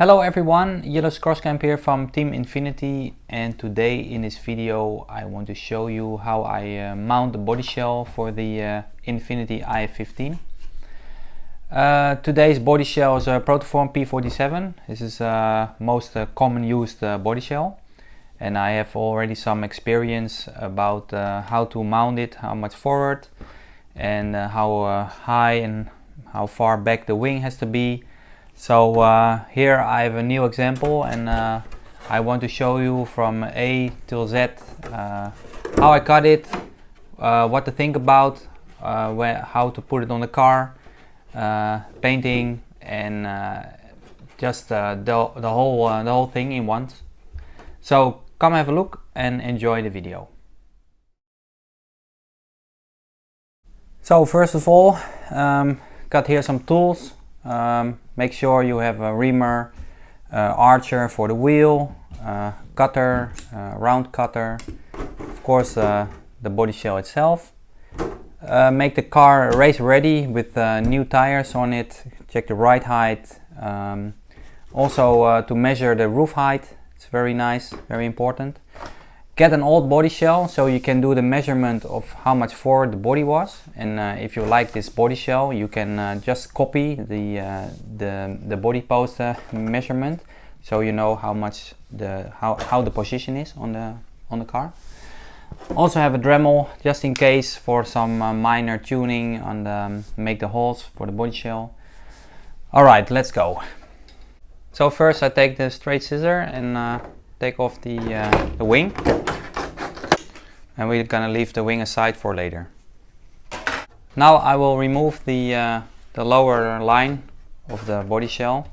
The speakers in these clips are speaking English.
Hello everyone, Jilles Groskamp here from Team Infinity, and today in this video I want to show you how I mount the body shell for the Infinity IF15. Today's body shell is a Protoform P47. This is most common used body shell, and I have already some experience about how to mount it, how much forward and how high and how far back the wing has to be. So here I have a new example, and I want to show you from A till Z how I cut it, what to think about, how to put it on the car, painting, and just the whole thing in once. So come have a look and enjoy the video. So first of all, got here some tools. Make sure you have a reamer, archer for the wheel, cutter, round cutter, of course the body shell itself. Make the car race ready with new tires on it. Check the ride height. Also to measure the roof height. It's very nice, very important. Get an old body shell so you can do the measurement of how much forward the body was, and if you like this body shell you can just copy the body post measurement, so you know how much how the position is on the car. Also have a Dremel just in case for some minor tuning on make the holes for the body shell. Alright, let's go. So first I take the straight scissor and take off the wing, and we're gonna leave the wing aside for later. Now I will remove the lower line of the body shell.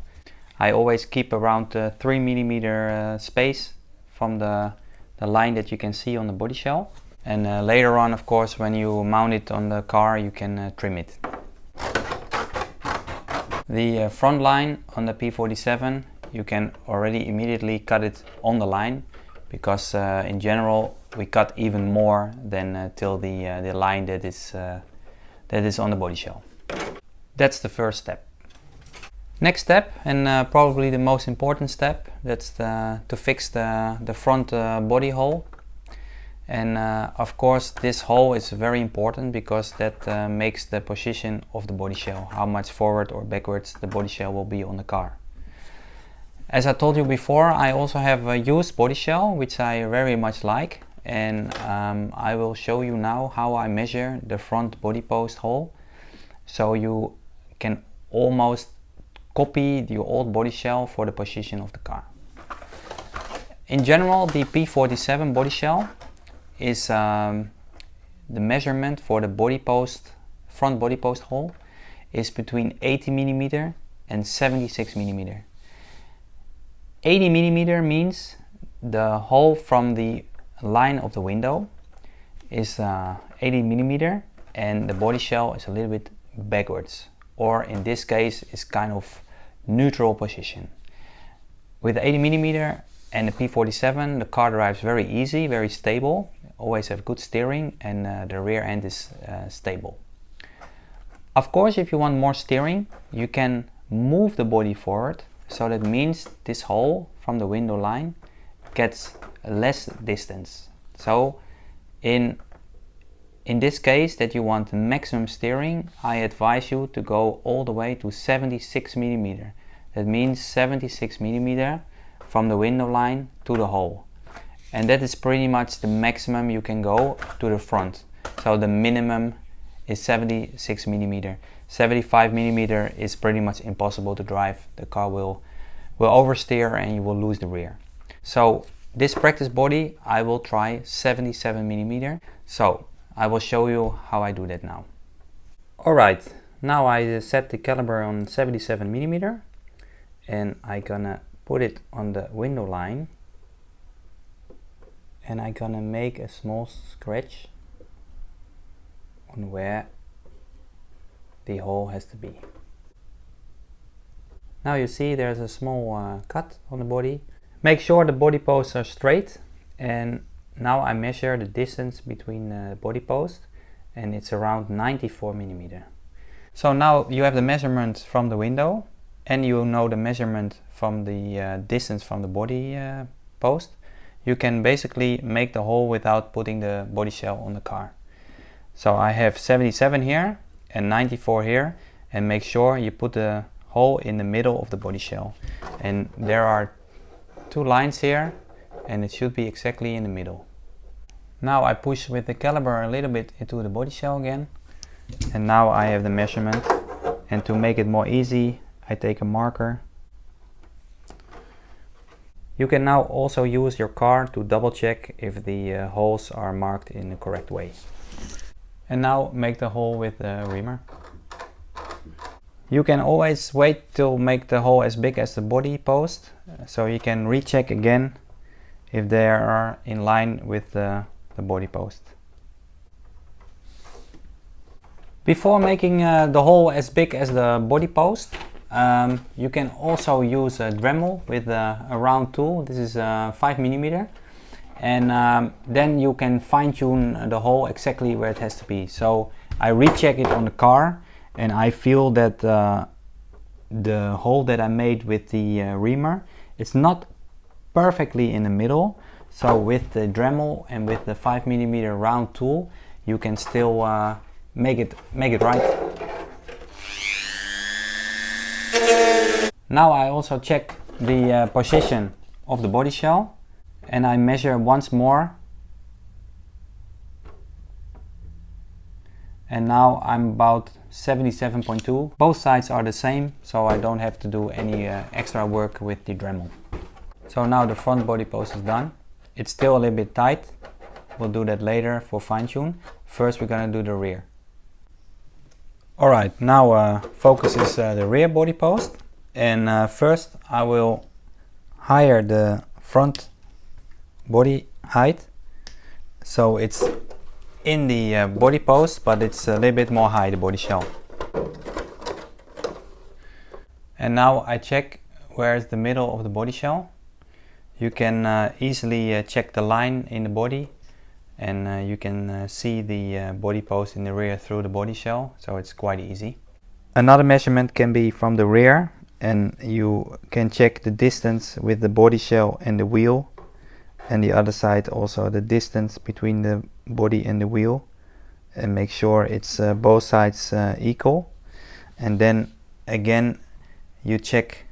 I always keep around 3 mm space from the line that you can see on the body shell, and later on, of course, when you mount it on the car, you can trim it. The front line on the P47, you can already immediately cut it on the line, because in general we cut even more than till the line that is on the body shell. That's the first step. Next step, and probably the most important step, that's to fix the front body hole. And of course this hole is very important because that makes the position of the body shell, how much forward or backwards the body shell will be on the car. As I told you before, I also have a used body shell which I very much like, and I will show you now how I measure the front body post hole, so you can almost copy the old body shell for the position of the car. In general, the P47 body shell is the measurement for the body post, front body post hole is between 80 mm and 76 mm. 80 mm means the hole from the line of the window is 80 mm, and the body shell is a little bit backwards, or in this case is kind of neutral position. With 80 mm and the P47, the car drives very easy, very stable, always have good steering, and the rear end is stable. Of course, if you want more steering, you can move the body forward, so that means this hole from the window line gets less distance. So in this case that you want maximum steering, I advise you to go all the way to 76 mm. That means 76 mm from the window line to the hole. And that is pretty much the maximum you can go to the front. So the minimum is 76 mm. 75 mm is pretty much impossible to drive. The car will oversteer and you will lose the rear. So this practice body I will try 77 mm. So I will show you how I do that now. Alright, now I set the caliber on 77 mm, and I gonna put it on the window line, and I gonna make a small scratch on where the hole has to be. Now you see there's a small cut on the body. Make sure the body posts are straight, and now I measure the distance between the body post, and it's around 94 mm. So now you have the measurement from the window, and you know the measurement from the distance from the body post, you can basically make the hole without putting the body shell on the car. So I have 77 here and 94 here, and make sure you put the hole in the middle of the body shell. And there are 2 lines here, and it should be exactly in the middle. Now I push with the caliper a little bit into the body shell again, and now I have the measurement. And to make it more easy, I take a marker. You can now also use your car to double check if the holes are marked in the correct way. And now make the hole with the reamer. You can always wait till make the hole as big as the body post, so you can recheck again if they are in line with the body post. Before making the hole as big as the body post, you can also use a Dremel with a round tool. This is 5mm, and then you can fine-tune the hole exactly where it has to be. So I recheck it on the car, and I feel that the hole that I made with the reamer is not perfectly in the middle. So with the Dremel and with the 5mm round tool, you can still make it right. Now I also check the position of the body shell, and I measure once more. And now I'm about 77.2. Both sides are the same, so I don't have to do any extra work with the Dremel. So now the front body post is done. It's still a little bit tight. We'll do that later for fine tune. First we're gonna do the rear. Alright, now focus is the rear body post. And first I will higher the front body height, so it's in the body post, but it's a little bit more high, the body shell. And now I check where is the middle of the body shell. You can easily check the line in the body, and you can see the body post in the rear through the body shell, so it's quite easy. Another measurement can be from the rear, and you can check the distance with the body shell and the wheel, and the other side also the distance between the body and the wheel, and make sure it's both sides equal. And then again you check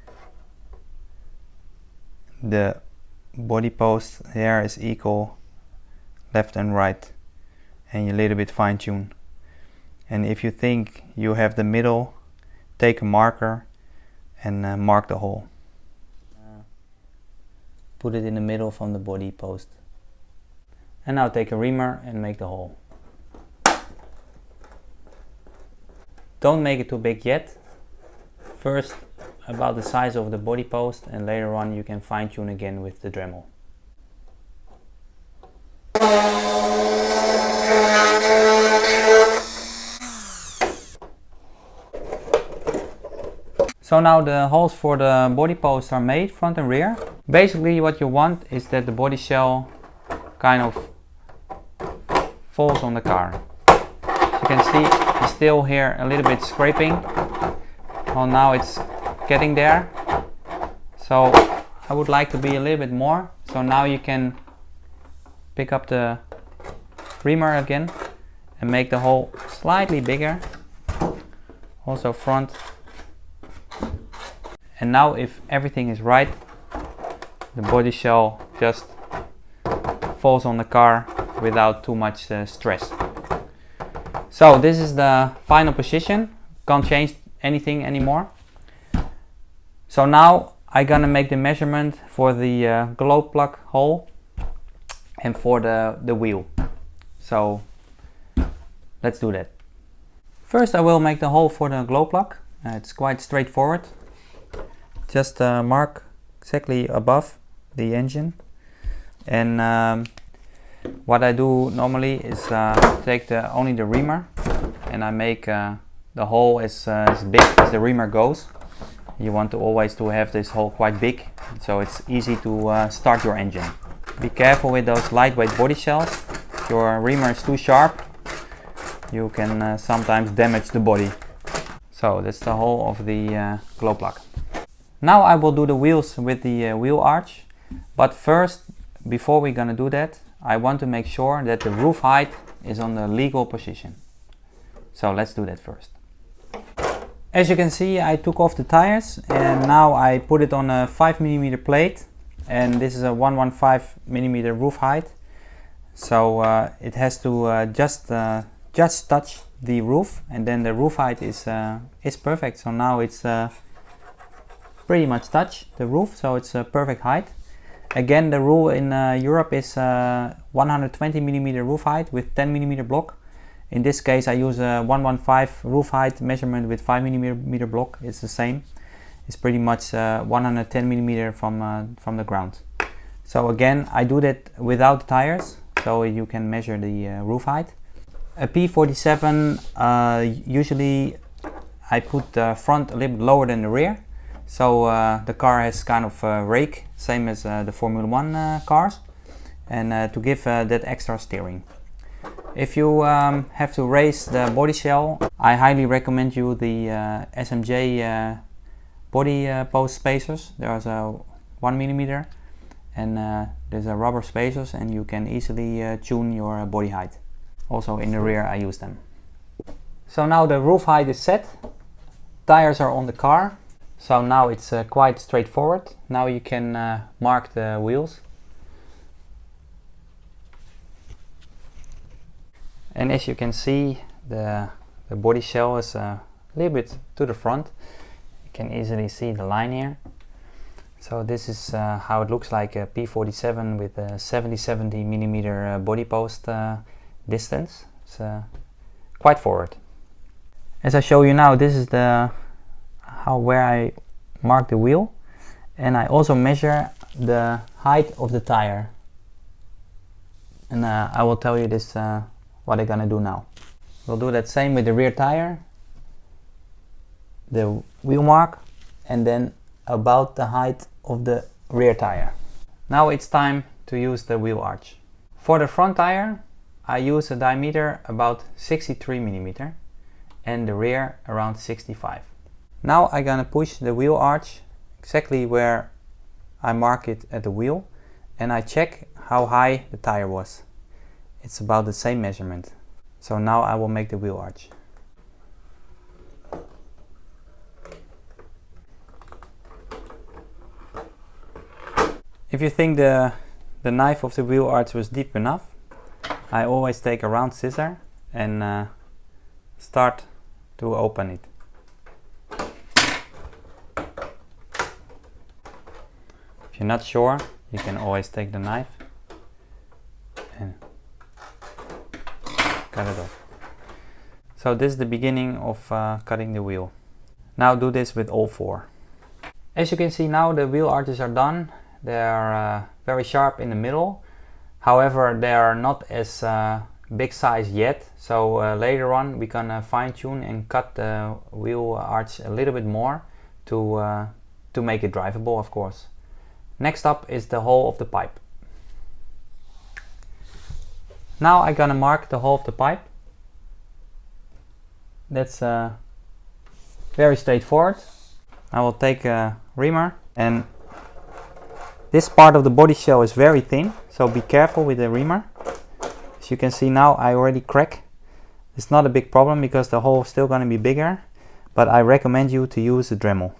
the body post here is equal left and right, and you a little bit fine tune. And if you think you have the middle, take a marker and mark the hole. Put it in the middle from the body post. And now take a reamer and make the hole. Don't make it too big yet. First about the size of the body post, and later on you can fine tune again with the Dremel. So now the holes for the body posts are made, front and rear. Basically what you want is that the body shell kind of falls on the car. You can see it's still here a little bit scraping. Well, now it's getting there. So I would like to be a little bit more. So now you can pick up the reamer again and make the hole slightly bigger. Also front. And now if everything is right, the body shell just falls on the car without too much stress. So this is the final position. Can't change anything anymore. So now I'm gonna make the measurement for the glow plug hole and for the wheel. So let's do that. First I will make the hole for the glow plug. It's quite straightforward. Just mark exactly above the engine, and what I do normally is take only the reamer, and I make the hole as big as the reamer goes. You want to always to have this hole quite big, so it's easy to start your engine. Be careful with those lightweight body shells. If your reamer is too sharp, you can sometimes damage the body. So that's the hole of the glow plug. Now I will do the wheels with the wheel arch, but first, before we're gonna do that, I want to make sure that the roof height is on the legal position. So let's do that first. As you can see, I took off the tires and now I put it on a 5mm plate, and this is a 115mm roof height. So it has to just touch the roof, and then the roof height is perfect. So now it's pretty much touch the roof, so it's a perfect height. Again, the rule in Europe is 120mm roof height with 10mm block. In this case I use a 115 roof height measurement with 5mm block. It's the same. It's pretty much 110mm from the ground. So again, I do that without the tires, so you can measure the roof height. A P47, usually I put the front a little bit lower than the rear, so the car has kind of a rake, same as the Formula 1 cars, and to give that extra steering. If you have to raise the body shell, I highly recommend you the SMJ body post spacers. There's a 1mm and there's a rubber spacers, and you can easily tune your body height. Also in the rear I use them. So now the roof height is set, tires are on the car, so now it's quite straightforward. Now you can mark the wheels. And as you can see, the body shell is a little bit to the front. You can easily see the line here. So this is how it looks like a P47 with a 70mm body post distance. It's quite forward. As I show you now, this is where I mark the wheel, and I also measure the height of the tire. And I will tell you this what I'm gonna do now. We'll do that same with the rear tire, the wheel mark, and then about the height of the rear tire. Now it's time to use the wheel arch. For the front tire, I use a diameter about 63mm and the rear around 65. Now I'm gonna push the wheel arch exactly where I mark it at the wheel, and I check how high the tire was. It's about the same measurement. So now I will make the wheel arch. If you think the knife of the wheel arch was deep enough, I always take a round scissor and start to open it. If you're not sure, you can always take the knife and cut it off. So this is the beginning of cutting the wheel. Now do this with all four. As you can see now, the wheel arches are done. They are very sharp in the middle. However, they are not as big size yet. So later on we can fine tune and cut the wheel arch a little bit more to make it drivable, of course. Next up is the hole of the pipe. Now I'm gonna mark the hole of the pipe. That's very straightforward. I will take a reamer, and this part of the body shell is very thin, so be careful with the reamer. As you can see now, I already crack. It's not a big problem because the hole is still gonna be bigger, but I recommend you to use a Dremel.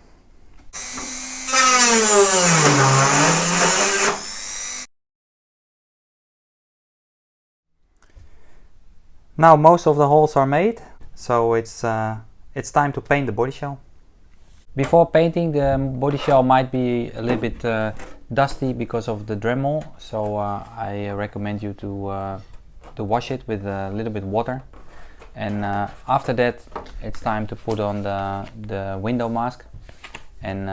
Now most of the holes are made, so it's time to paint the body shell. Before painting, the body shell might be a little bit dusty because of the Dremel, so I recommend you to wash it with a little bit water. And after that, it's time to put on the window mask, and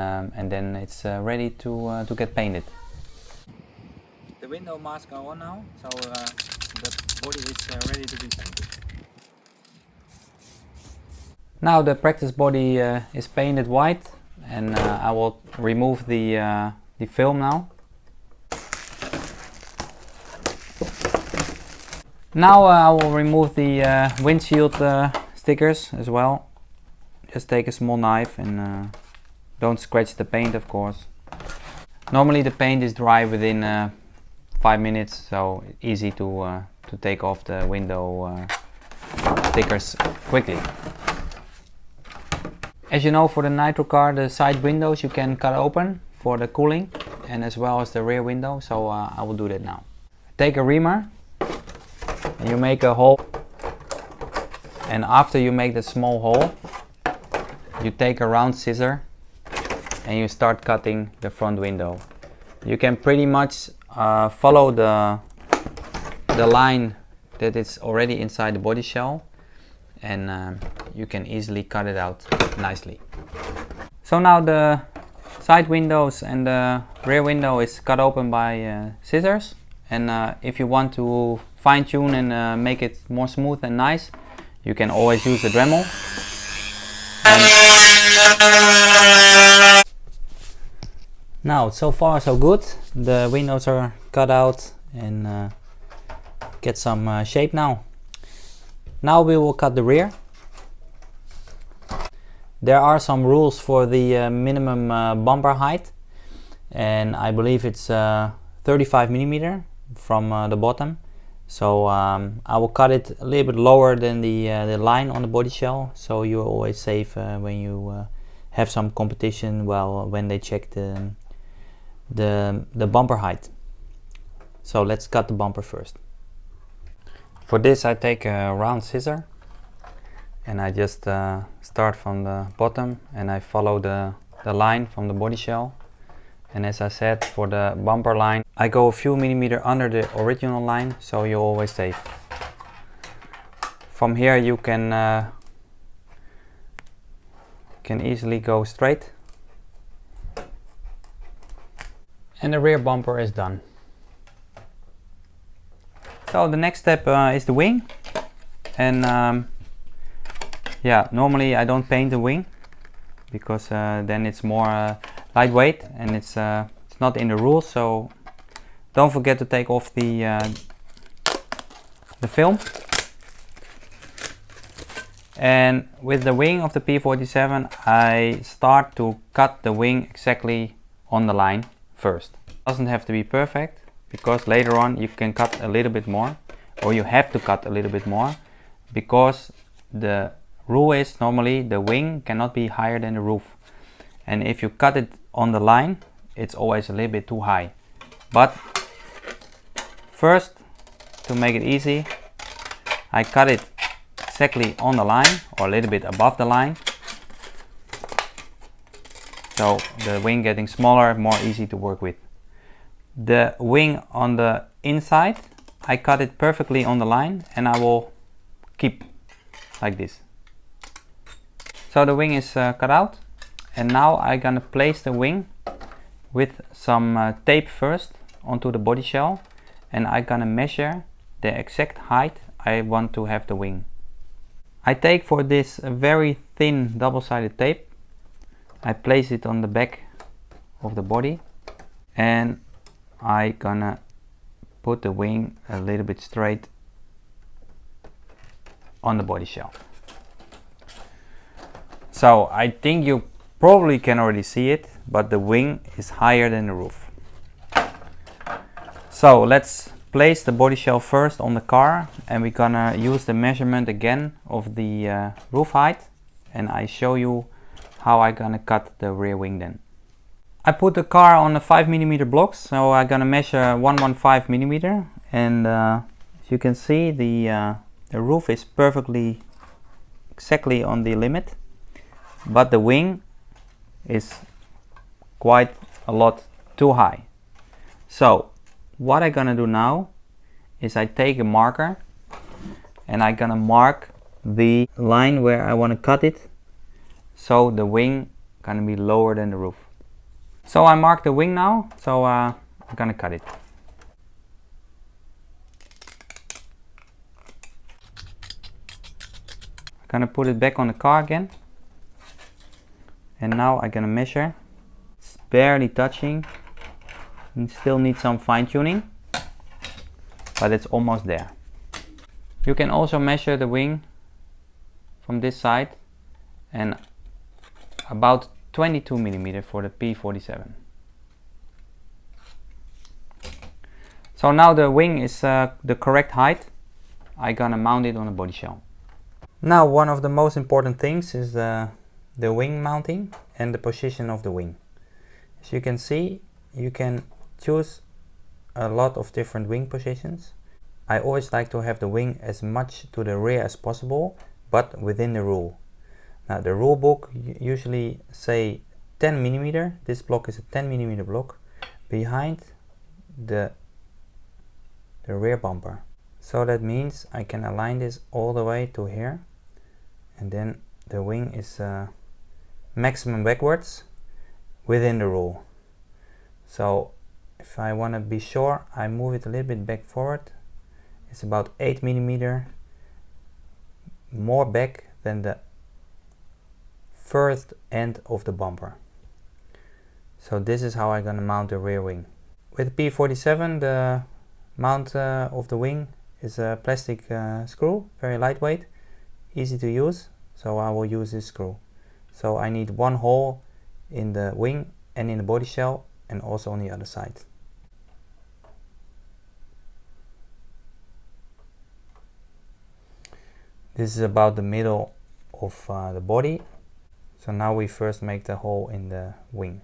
then it's ready to get painted. The window mask are on now, so the body is ready to be painted. Now the practice body is painted white, and I will remove the film now. Now I will remove the windshield stickers as well. Just take a small knife and Don't scratch the paint, of course. Normally the paint is dry within 5 minutes, so easy to take off the window stickers quickly. As you know, for the nitro car, the side windows you can cut open for the cooling, and as well as the rear window, so I will do that now. Take a reamer and you make a hole, and after you make the small hole, you take a round scissor and you start cutting the front window. You can pretty much follow the line that is already inside the body shell, and you can easily cut it out nicely. So now the side windows and the rear window is cut open by scissors, and if you want to fine tune and make it more smooth and nice, you can always use the Dremel. Now, so far so good. The windows are cut out and get some shape now. Now we will cut the rear. There are some rules for the minimum bumper height, and I believe it's 35 millimeter from the bottom. So I will cut it a little bit lower than the line on the body shell, so you're always safe when you have some competition when they check the bumper height. So let's cut the bumper first. For this I take a round scissor and I just start from the bottom and I follow the line from the body shell. And as I said, for the bumper line I go a few millimeters under the original line, so you're always safe. From here you can easily go straight. And the rear bumper is done. So the next step is the wing, and yeah, normally I don't paint the wing because then it's more lightweight and it's not in the rules. So don't forget to take off the film. And with the wing of the P47, I start to cut the wing exactly on the line first. Doesn't have to be perfect, because later on you can cut a little bit more, or you have to cut a little bit more, because the rule is normally the wing cannot be higher than the roof, and if you cut it on the line it's always a little bit too high. But first, to make it easy, I cut it exactly on the line or a little bit above the line, so the wing getting smaller, more easy to work with. The wing on the inside, I cut it perfectly on the line, and I will keep like this. So the wing is cut out, and now I'm gonna place the wing with some tape first onto the body shell, and I'm gonna measure the exact height I want to have the wing. I take for this a very thin double-sided tape. I place it on the back of the body, and I gonna put the wing a little bit straight on the body shell. So I think you probably can already see it, but the wing is higher than the roof. So let's place the body shell first on the car, and we're gonna use the measurement again of the roof height, and I show you how I'm gonna cut the rear wing then. I put the car on the 5mm blocks, so I'm gonna measure 115mm, and as you can see the roof is perfectly exactly on the limit, but the wing is quite a lot too high. So what I'm gonna do now is I take a marker and I'm gonna mark the line where I want to cut it, so the wing gonna be lower than the roof. So I mark the wing now, so I'm gonna cut it. I'm gonna put it back on the car again, and now I'm gonna measure. It's barely touching, and still needs some fine tuning, but it's almost there. You can also measure the wing from this side, and about 22mm for the P47. So now the wing is the correct height. I'm gonna mount it on the body shell. Now one of the most important things is the wing mounting and the position of the wing. As you can see, you can choose a lot of different wing positions. I always like to have the wing as much to the rear as possible, but within the rule. Now the rule book usually say 10mm. This block is a 10mm block behind the rear bumper. So that means I can align this all the way to here, and then the wing is maximum backwards within the rule. So if I want to be sure, I move it a little bit back forward. It's about 8mm more back than the first end of the bumper. So this is how I'm gonna mount the rear wing. With the P47, the mount of the wing is a plastic screw, very lightweight, easy to use, so I will use this screw. So I need one hole in the wing and in the body shell, and also on the other side. This is about the middle of the body. So now we first make the hole in the wing.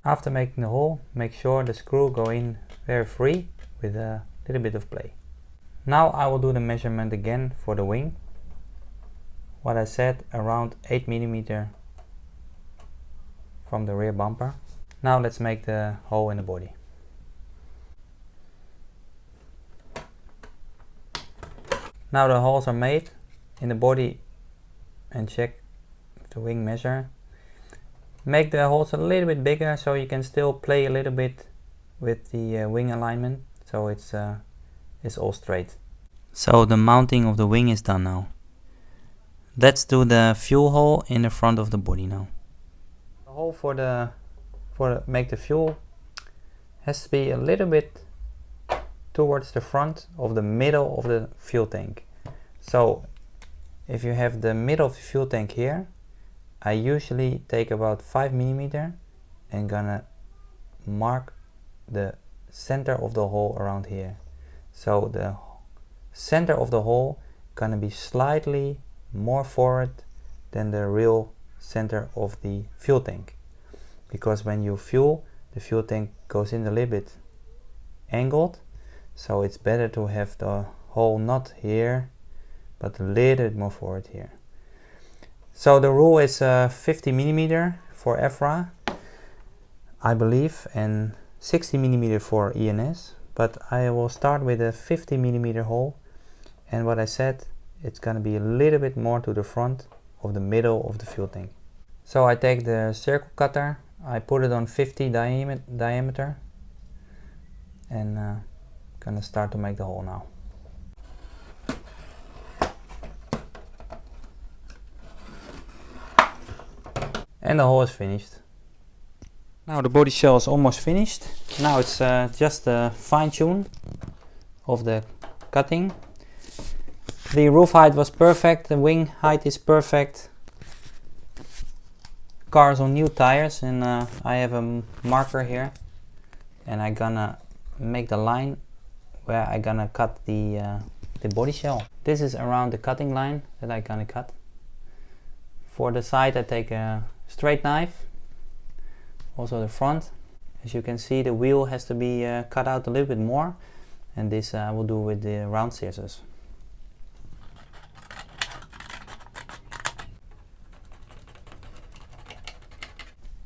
After making the hole, make sure the screw go in very free with a little bit of play. Now I will do the measurement again for the wing. What I said, around 8mm from the rear bumper. Now let's make the hole in the body. Now the holes are made in the body, and check the wing measure. Make the holes a little bit bigger so you can still play a little bit with the wing alignment, so it's all straight. So the mounting of the wing is done now. Let's do the fuel hole in the front of the body now. The hole for make the fuel has to be a little bit towards the front of the middle of the fuel tank. So if you have the middle of the fuel tank here, I usually take about 5mm and gonna mark the center of the hole around here. So the center of the hole gonna be slightly more forward than the real center of the fuel tank, because when you fuel, the fuel tank goes in a little bit angled, so it's better to have the hole not here but a little bit more forward here. So the rule is 50mm for EFRA, I believe, and 60mm for ENS, but I will start with a 50mm hole, and what I said, it's gonna be a little bit more to the front of the middle of the fuel tank. So I take the circle cutter, I put it on 50 diameter, and gonna start to make the hole now. And the hole is finished. Now the body shell is almost finished. Now it's just a fine tune of the cutting. The roof height was perfect, the wing height is perfect. Car is on new tires, and I have a marker here, and I'm gonna make the line where I'm gonna cut the body shell. This is around the cutting line that I'm gonna cut. For the side I take a straight knife, also the front. As you can see, the wheel has to be cut out a little bit more, and this I will do with the round scissors.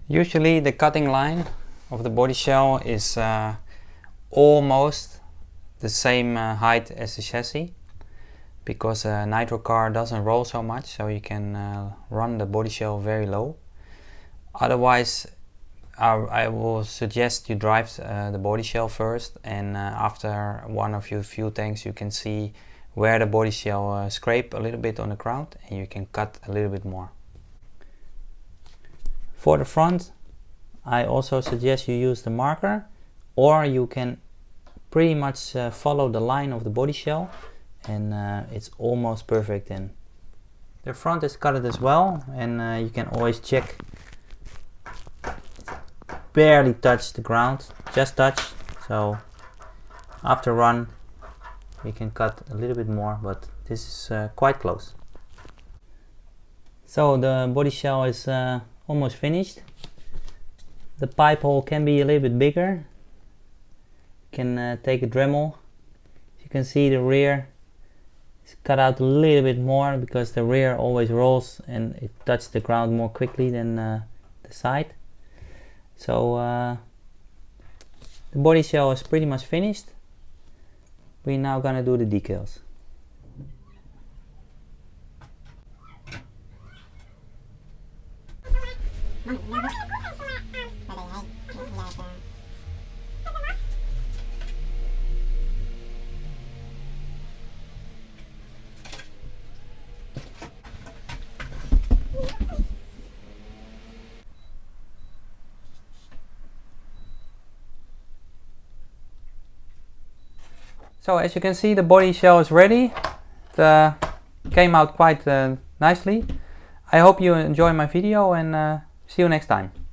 Usually the cutting line of the body shell is almost the same height as the chassis, because a nitro car doesn't roll so much, so you can run the body shell very low. Otherwise, I will suggest you drive the body shell first, and after one of your fuel tanks you can see where the body shell scrape a little bit on the ground, and you can cut a little bit more. For the front, I also suggest you use the marker, or you can pretty much follow the line of the body shell, and it's almost perfect in. The front is cutted as well, and you can always check. Barely touch the ground, just touch. So after run we can cut a little bit more, but this is quite close. So the body shell is almost finished. The pipe hole can be a little bit bigger. You can take a Dremel. You can see the rear is cut out a little bit more because the rear always rolls and it touches the ground more quickly than the side. So the body shell is pretty much finished. We're now gonna do the decals. So as you can see, the body shell is ready. It came out quite nicely. I hope you enjoy my video, and see you next time.